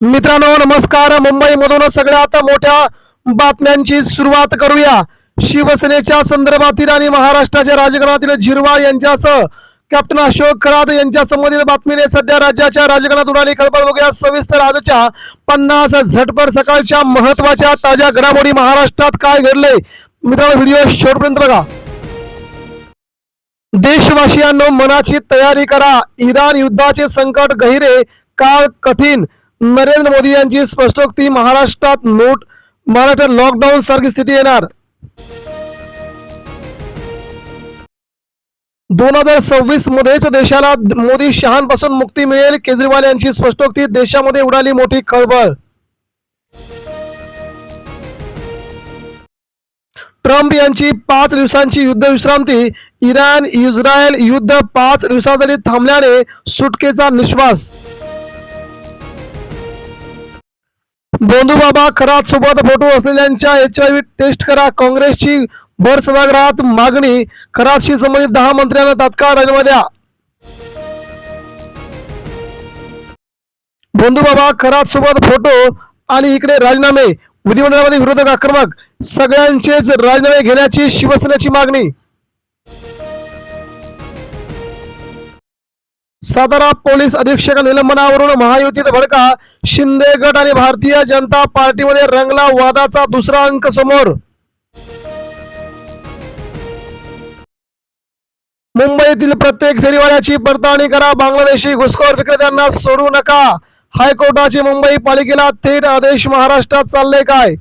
मित्रांनो नमस्कार. मुंबईमधून सगळ्यात मोठ्या बातम्यांची सुरुवात करूया. शिवसेनेच्या संदर्भातील आणि महाराष्ट्राच्या राजकारणातील झिरवाळ यांच्यासह कॅप्टन अशोक खरात यांच्या संबंधित बातमीने सध्या राज्याच्या राजकारणात उडाली खळबळ. बघूया सविस्तर आजच्या 50 झटपट सकाळच्या महत्त्वाच्या ताज्या घडामोडी. महाराष्ट्रात काय घडले मित्रांनो, व्हिडिओ शेवटपर्यंत बघा. देशवासियांनो मनाची तयारी करा. इराण युद्धाचे संकट गहिरे, काळ कठीण. नरेंद्र मोदी यांची स्पष्टोक्ती. महाराष्ट्रात लॉकडाऊन सारखी स्थिती येणार. 2026 मध्येच देशाला मोदी शहांपासून मुक्ती मिळेल. केजरीवाल यांची स्पष्टोक्ती. देशामध्ये उडाली मोठी खळबळ. ट्रम्प यांची 5 दिवसांची युद्ध विश्रांती. इराण इस्रायल युद्ध 5 दिवसांसाठी थांबल्याने सुटकेचा निश्वास. बंधुबाबा खरात सोबत फोटो असलेल्यांच्या HIV टेस्ट करा. काँग्रेसची भर सभागृहात मागणी. खरातशी संबंधित 10 मंत्र्यांना तात्काळ राजीनामा द्या. बंधुबाबा खरात सोबत फोटो आणि इकडे राजीनामे. विधिमंडळामध्ये विरोधक आक्रमक. सगळ्यांचेच राजीनामे घेण्याची शिवसेनेची मागणी. सातारा पोलीस अधीक्षक निलंबनावरून महायुतीत भडका. शिंदे गट आणि भारतीय जनता पार्टीमध्ये रंगला वादाचा दुसरा अंक समोर. मुंबईतील प्रत्येक फेरीवाल्याची पडताळणी करा. बांगलादेशी घुसखोर विक्रेत्यांना सोडू नका. हायकोर्टाचे मुंबई पालिकेला थेट आदेश. महाराष्ट्रात चालले काय?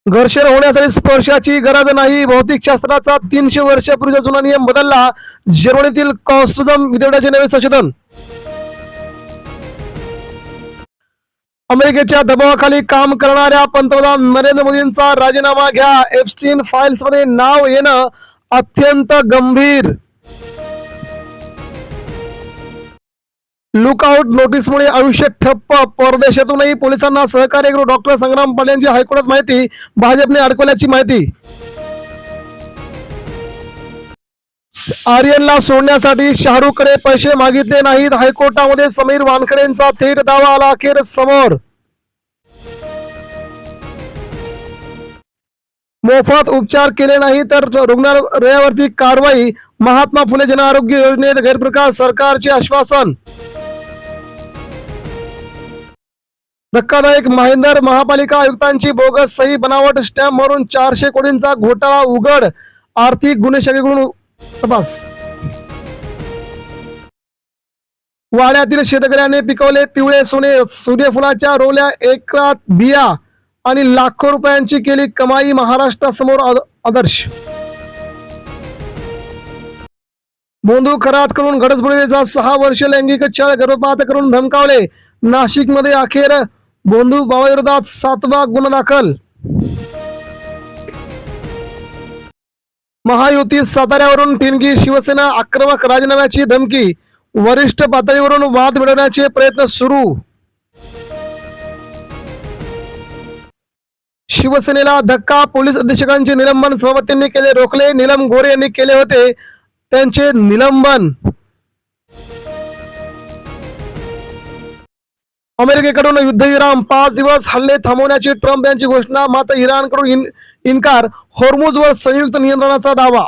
घर्षण होण्यासाठी स्पर्शाची गरज नाही. भौतिकशास्त्राचा 300 वर्षापूर्वीचा जुना नियम बदलला. जर्मनीतील कॉस्टिझम विद्यापीठाचे नवे संशोधन. अमेरिकेच्या दबावाखाली काम करणाऱ्या पंतप्रधान नरेंद्र मोदींचा राजीनामा घ्या. एप्स्टीन फाईल्स मध्ये नाव येणं अत्यंत गंभीर. लुकआउट नोटीसमुळे आयुष्य ठप्प. परदेशातूनही पोलिसांना सहकार्य करू. डॉक्टर संग्राम पाल यांची हायकोर्टात माहिती. भाजपने अडकवल्याची माहिती. आर्यनला सोडण्यासाठी शाहरुखकडे पैसे मागितले नाहीत. हायकोर्टामध्ये समीर वानखेडेंचा थेट दावा आला अखेर समोर. मोफत उपचार केले नाही तर रुग्णालयावरती कारवाई. महात्मा फुले जन आरोग्य योजनेत गैरप्रकार. सरकारचे आश्वासन. धक्कादायक. महेंदर महापालिका आयुक्तांची बोगस सही, बनावट स्टॅम्प भरून 400 कोटींचा घोटाळा उघड. आर्थिक गुन्हे शाखेकडून तपास. वाड्यातील शेतकऱ्याने पिकवले पिवळे सोने. सूर्यफुलाच्या रोवल्या एकरात बिया आणि लाखो रुपयांची केली कमाई. महाराष्ट्रासमोर आदर्श. बोंधू खरात करून गडचबोळीचा 6 वर्ष लैंगिक छळ, गर्भपात करून धमकावले. नाशिकमध्ये अखेर बोंधू भावाविरोधात 7वा गुन्हा दाखल. महायुतीत साताऱ्यावरून टिंगी. शिवसेना आक्रमक. राजीनाम्याची धमकी. वरिष्ठ पातळीवरून वाद मिळवण्याचे प्रयत्न सुरू. शिवसेनेला धक्का. पोलीस अधीक्षकांचे निलंबन. सभापतींनी केले रोखले. नीलम गोरे यांनी केले होते त्यांचे निलंबन. अमेरिकेकडून युद्धविराम. 5 दिवस हल्ले थांबवण्याची ट्रम्प यांची घोषणा. मात्र इराणकडून इन्कार. होर्मुझवर संयुक्त नियंत्रणाचा दावा.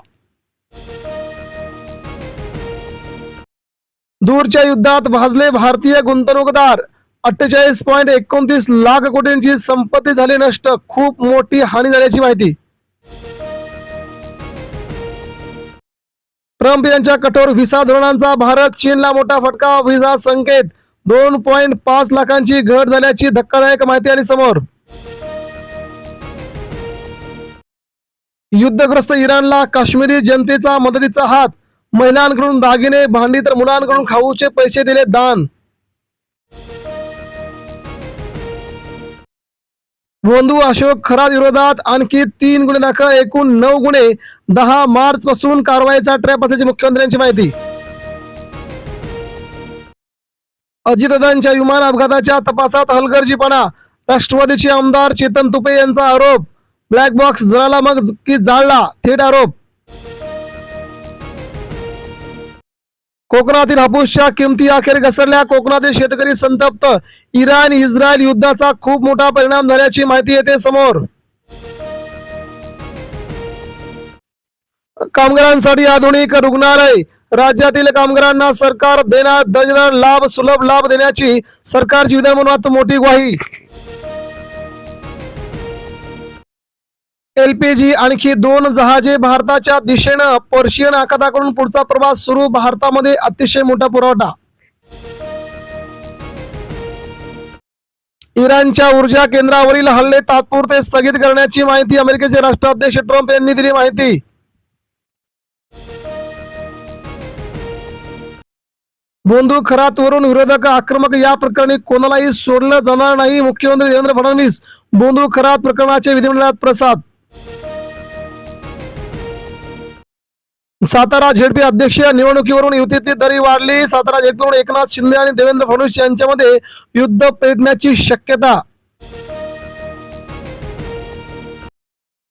दूरच्या युद्धात भाजले भारतीय गुंतवणूकदार. 48.29 लाख कोटींची संपत्ती झाली नष्ट. खूप मोठी हानी झाल्याची माहिती. ट्रम्प यांच्या कठोर व्हिसा धोरणांचा भारत चीनला मोठा फटका. व्हिसा संकेत. 2.5 लाखांची घट झाल्याची धक्कादायक माहिती आली समोर. युद्धग्रस्त इराणला काश्मीरी जनतेचा मदतीचा हात. महिलांकडून दागिने भांडी तर मुलांकडून खाऊचे पैसे दिले दान. बोंधू अशोक खरात विरोधात आणखी 3 गुन्हे दाखल. एकूण 9 गुन्हे. 10 मार्च पासून कारवाईचा ट्रॅप असल्याची मुख्यमंत्र्यांची माहिती. अजितदादांच्या विमान अपघाताच्या तपासात हलगर्जीपणा. राष्ट्रवादीचे आमदार चेतन तुपे यांचा आरोप. ब्लॅक बॉक्स जळाला मग की जाळला, थेट आरोप. कोकणातील हापूसच्या किमती अखेर घसरल्या. कोकणातील शेतकरी संतप्त. इराण इस्रायल युद्धाचा खूप मोठा परिणाम झाल्याची माहिती येते समोर. कामगारांसाठी आधुनिक रुग्णालय. राज्यातील कामगारांना सरकार देणार दर्जेदार लाभ. सुलभ लाभ देण्याची सरकारची विधानभवनात मोठी ग्वाही. LPG आणखी 2 जहाजे भारताच्या दिशेनं. पर्शियन आखाताकडून पुढचा प्रवास सुरू. भारतामध्ये अतिशय मोठा पुरवठा. इराणच्या ऊर्जा केंद्रावरील हल्ले तात्पुरते स्थगित करण्याची माहिती. अमेरिकेचे राष्ट्राध्यक्ष ट्रम्प यांनी दिली माहिती. बंदूक खरातवरून विरोधक आक्रमक. या प्रकरणी कोणालाही सोडलं जाणार नाही. मुख्यमंत्री देवेंद्र फडणवीस. बंदूक खरात प्रकरणाचे विधिमंडळात प्रसाद. सातारा झेडपी अध्यक्ष निवडणुकीवरून युतीतली दरी वाढली. सातारा झेडपीवरून एकनाथ शिंदे आणि देवेंद्र फडणवीस यांच्यामध्ये युद्ध पेटण्याची शक्यता.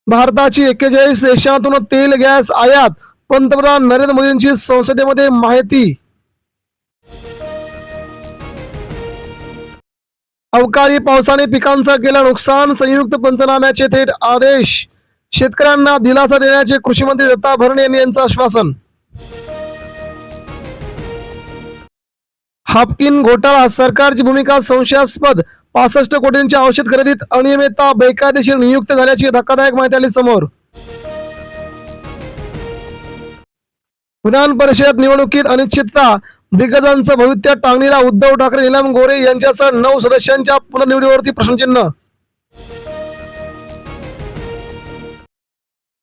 भारताची 41 देशांतून तेल गॅस आयात. पंतप्रधान नरेंद्र मोदींची संसदेमध्ये माहिती. अवकाळी पावसाने पिकांचं केलं नुकसान. संयुक्त पंचनाम्याचे थेट आदेश. शेतकऱ्यांना दिलासा देण्याचे कृषी मंत्री दत्ता भरणे यांचं आश्वासन. हाफकिन घोटाळा. सरकारची भूमिका संशयास्पद. 65 कोटींच्या औषध खरेदीत अनियमितता. बेकायदेशीर नियुक्त झाल्याची धक्कादायक माहिती आली समोर. विधान परिषद निवडणुकीत अनिश्चितता. दिग्गजांचं भविष्य टांगणीला. उद्धव ठाकरे, नीलम गोरे यांच्यासह 9 सदस्यांच्या पुनर्निवडीवरती प्रश्नचिन्ह.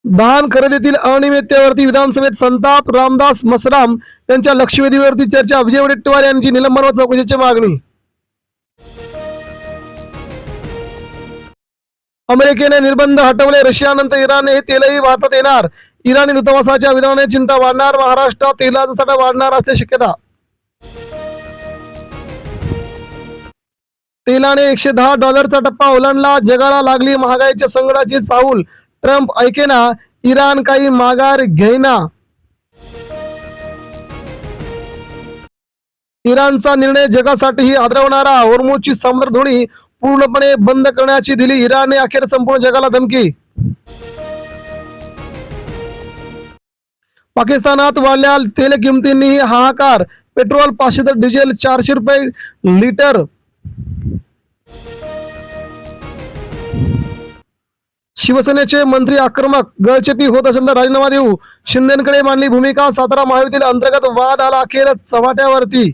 धान खरेदीतील अनियमिततेवरती विधानसभेत संताप. रामदास मसराम यांच्या लक्षवेधीवरती चर्चा. विजय वडेट्टीवार यांची निलंबन व चौकशीची मागणी. अमेरिकेने निर्बंध हटवले. रशियानंतर इराणने हे तेलही भारतात येणार. इराणी दूतावासाच्या विधानाने चिंता वाढणार. महाराष्ट्रात तेलाचा साठा वाढणार असल्याची शक्यता. तेलाने $110चा टप्पा ओलांडला. जगाला लागली महागाईच्या संकटाची चाहूल. ट्रम्प ऐकेना. इराण काही माघार घेईना. इराणचा निर्णय जगासाठीही हादरवणारा. होर्मुझची सामुद्रधुनी पूर्णपणे बंद करण्याची दिली इराणने अखेर संपूर्ण जगाला धमकी. पाकिस्तानात वाढल्या तेल किमतींनी हाहाकार. पेट्रोल 500 तर डिझेल 400 रुपये लिटर. शिवसेनेचे मंत्री आक्रमक. गळचेपी होत असेल तर राजीनामा देऊ. शिंदेकडे मांडली भूमिका. सातारा महायुतीतील अंतर्गत वाद आला अखेर चव्हाट्यावरती.